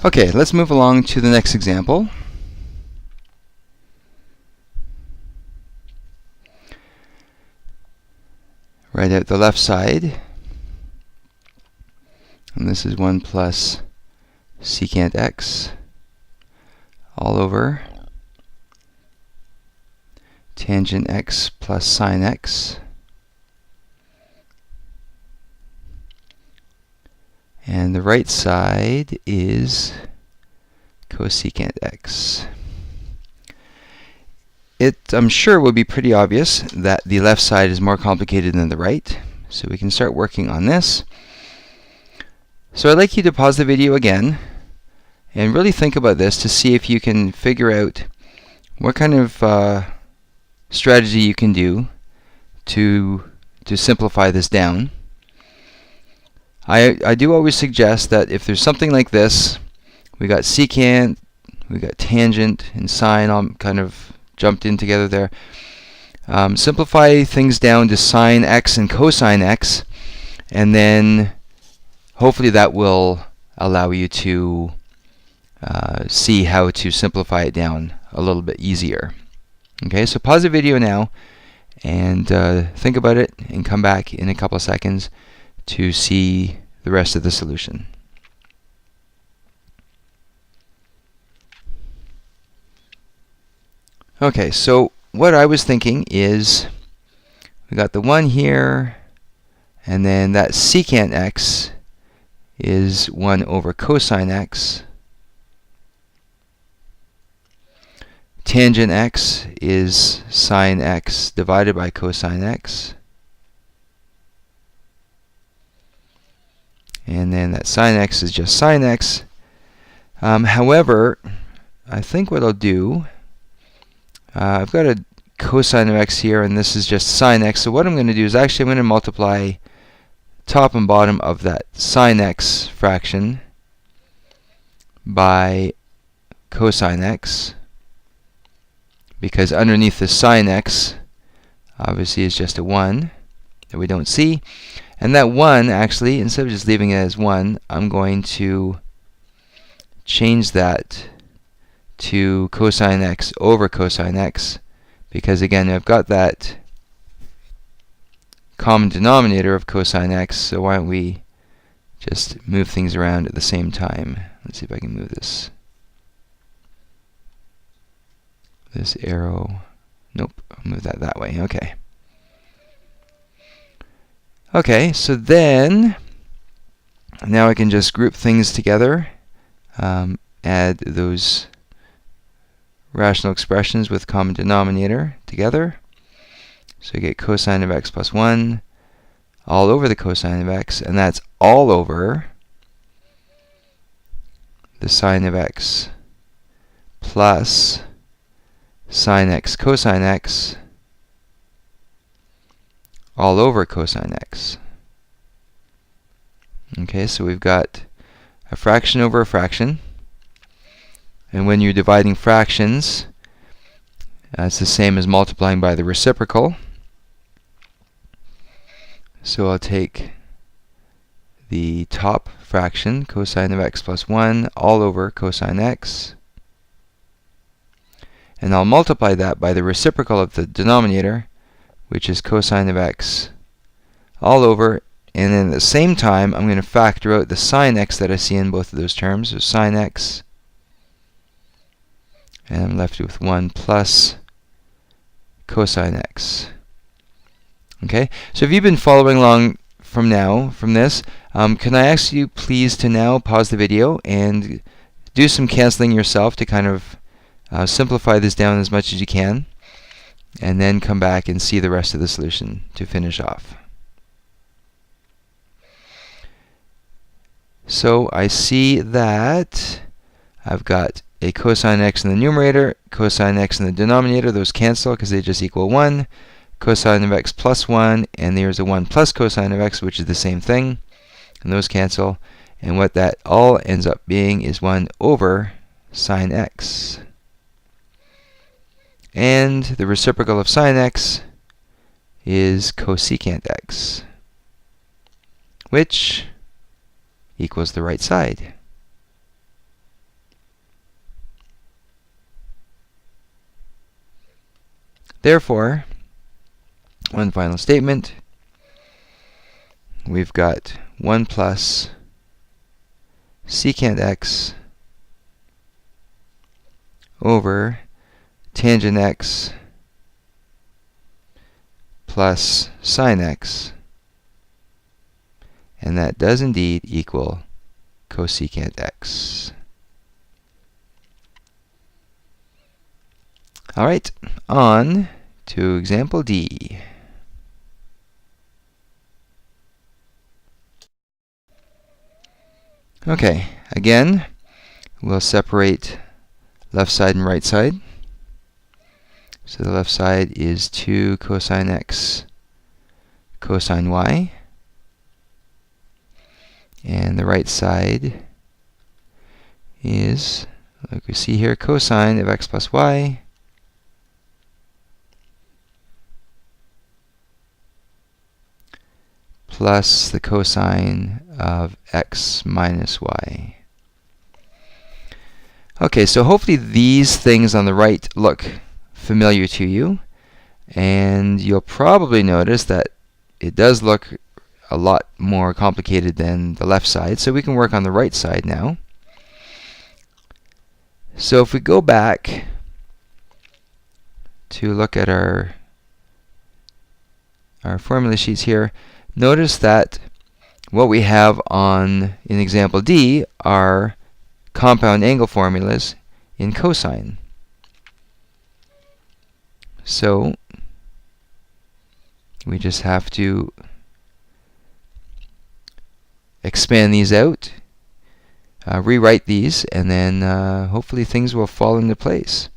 Okay, let's move along to the next example. Write out the left side, and this is 1 plus secant x all over tangent x plus sine x, and the right side is cosecant x. I'm sure would be pretty obvious that the left side is more complicated than the right, so we can start working on this. So I'd like you to pause the video again and really think about this to see if you can figure out what kind of strategy you can do to simplify this down. I do always suggest that if there's something like this, we got secant, we got tangent, and sine all kind of jumped in together there. Simplify things down to sine x and cosine x, and then hopefully that will allow you to see how to simplify it down a little bit easier. Okay, so pause the video now and think about it and come back in a couple of seconds to see the rest of the solution. Okay, so what I was thinking is we got the 1 here, and then that secant x is 1 over cosine x. Tangent x is sine x divided by cosine x. And then that sine x is just sine x. However, I think what I'll do, I've got a cosine of x here, and this is just sine x. So what I'm going to do is actually I'm going to multiply top and bottom of that sine x fraction by cosine x, because underneath the sine x obviously is just a 1 that we don't see. And that 1, actually, instead of just leaving it as 1, I'm going to change that to cosine x over cosine x, because again I've got that common denominator of cosine x, so why don't we just move things around at the same time. Let's see if I can move this arrow. Nope, I'll move that way. Okay. Okay, so then now I can just group things together, add those rational expressions with common denominator together. So you get cosine of x plus 1 all over the cosine of x, and that's all over the sine of x plus sine x cosine x all over cosine x. Okay, so we've got a fraction over a fraction. And when you're dividing fractions, it's the same as multiplying by the reciprocal. So I'll take the top fraction, cosine of x plus 1, all over cosine x. And I'll multiply that by the reciprocal of the denominator, which is cosine of x all over. And then at the same time, I'm going to factor out the sine x that I see in both of those terms. So sine x, and I'm left with 1 plus cosine x. Okay, so if you've been following along from this, can I ask you please to now pause the video and do some canceling yourself to kind of simplify this down as much as you can, and then come back and see the rest of the solution to finish off. So I see that I've got a cosine x in the numerator, cosine x in the denominator. Those cancel because they just equal 1. Cosine of x plus 1, and there's a 1 plus cosine of x, which is the same thing, and those cancel. And what that all ends up being is 1 over sine x. And the reciprocal of sine x is cosecant x, which equals the right side. Therefore, one final statement, we've got 1 plus secant x over tangent x plus sine x, and that does indeed equal cosecant x. Alright, on to example D. Okay, again, we'll separate left side and right side. So the left side is 2 cosine x cosine y, and the right side is, like we see here, cosine of x plus y plus the cosine of x minus y. Okay, so hopefully these things on the right look familiar to you, and you'll probably notice that it does look a lot more complicated than the left side, so we can work on the right side now. So if we go back to look at our formula sheets here, notice that what we have in example D are compound angle formulas in cosine. So we just have to expand these out, rewrite these, and then hopefully things will fall into place.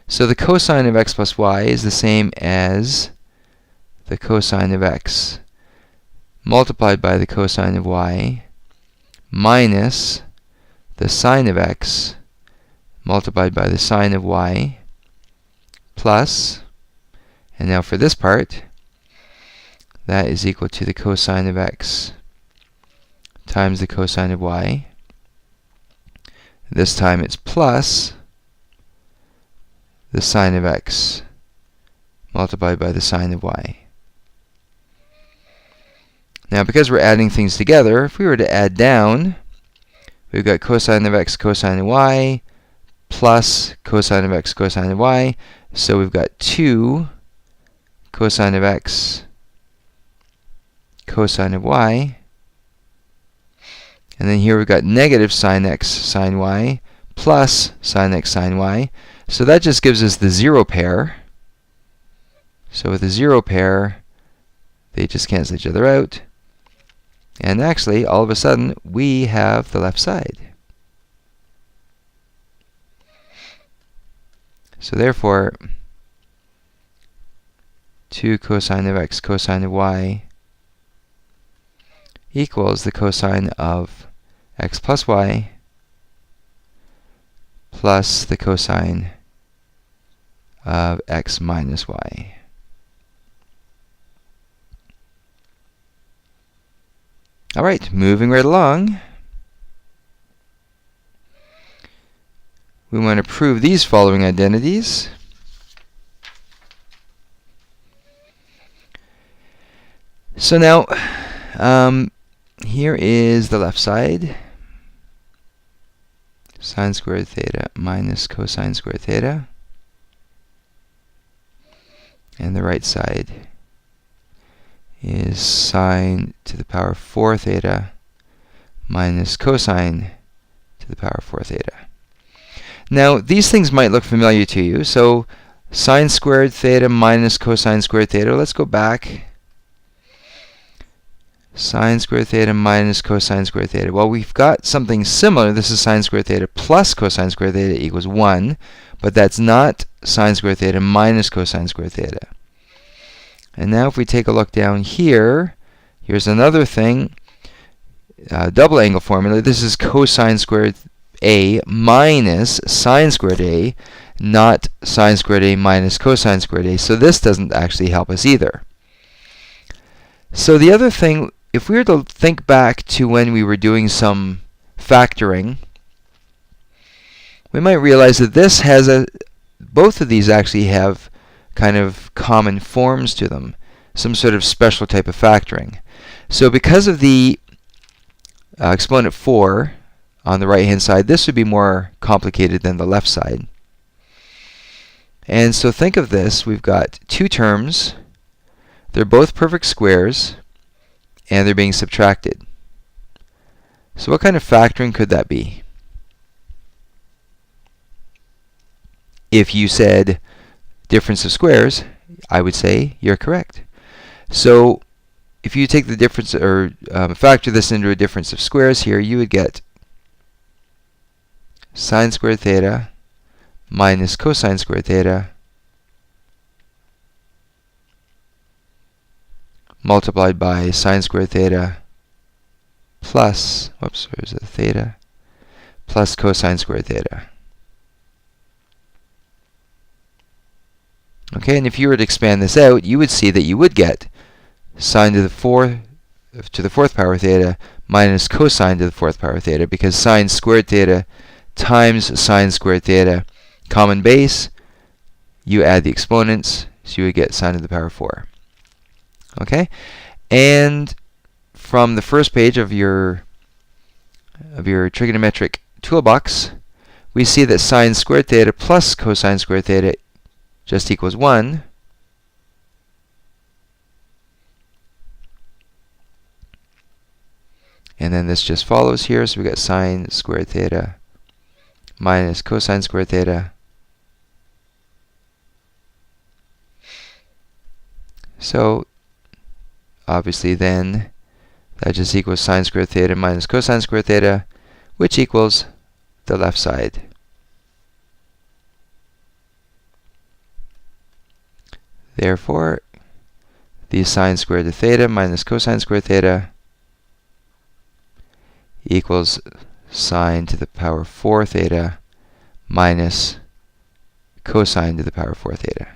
So the cosine of x plus y is the same as the cosine of x multiplied by the cosine of y minus the sine of x multiplied by the sine of y plus, and now for this part, that is equal to the cosine of x times the cosine of y. This time it's plus the sine of x multiplied by the sine of y. Now, because we're adding things together, if we were to add down, we've got cosine of x cosine of y plus cosine of x cosine of y. So we've got 2 cosine of x cosine of y. And then here we've got negative sine x sine y plus sine x sine y. So that just gives us the 0 pair. So with the 0 pair, they just cancel each other out. And actually, all of a sudden, we have the left side. So therefore, 2 cosine of x cosine of y equals the cosine of x plus y plus the cosine of x minus y. Alright, moving right along. We want to prove these following identities. So now, here is the left side. Sine squared theta minus cosine squared theta. And the right side is sine to the power 4 theta minus cosine to the power 4 theta. Now, these things might look familiar to you. So, sine squared theta minus cosine squared theta. Let's go back. Sine squared theta minus cosine squared theta. Well, we've got something similar. This is sine squared theta plus cosine squared theta equals 1. But that's not sine squared theta minus cosine squared theta. And now if we take a look down here, here's another thing. Double angle formula. This is cosine squared a minus sine squared a, not sine squared a minus cosine squared a. So this doesn't actually help us either. So the other thing, if we were to think back to when we were doing some factoring, we might realize that this has both of these actually have kind of common forms to them, some sort of special type of factoring. So because of the exponent 4 on the right hand side, this would be more complicated than the left side. And so think of this, we've got two terms, they're both perfect squares, and they're being subtracted. So what kind of factoring could that be? If you said difference of squares, I would say you're correct. So if you take the difference, or factor this into a difference of squares here, you would get sine squared theta minus cosine squared theta multiplied by sine squared theta plus, whoops, where's the theta, plus cosine squared theta. Okay, and if you were to expand this out, you would see that you would get sine to the fourth power theta minus cosine to the fourth power theta, because sine squared theta times sine squared theta, common base, you add the exponents, so you would get sine to the power 4. Okay, and from the first page of your trigonometric toolbox, we see that sine squared theta plus cosine squared theta just equals 1. And then this just follows here, so we got sine squared theta minus cosine squared theta. So obviously then that just equals sine squared theta minus cosine squared theta, which equals the left side. Therefore, the sine squared theta minus cosine squared theta equals sine to the power 4 theta minus cosine to the power 4 theta.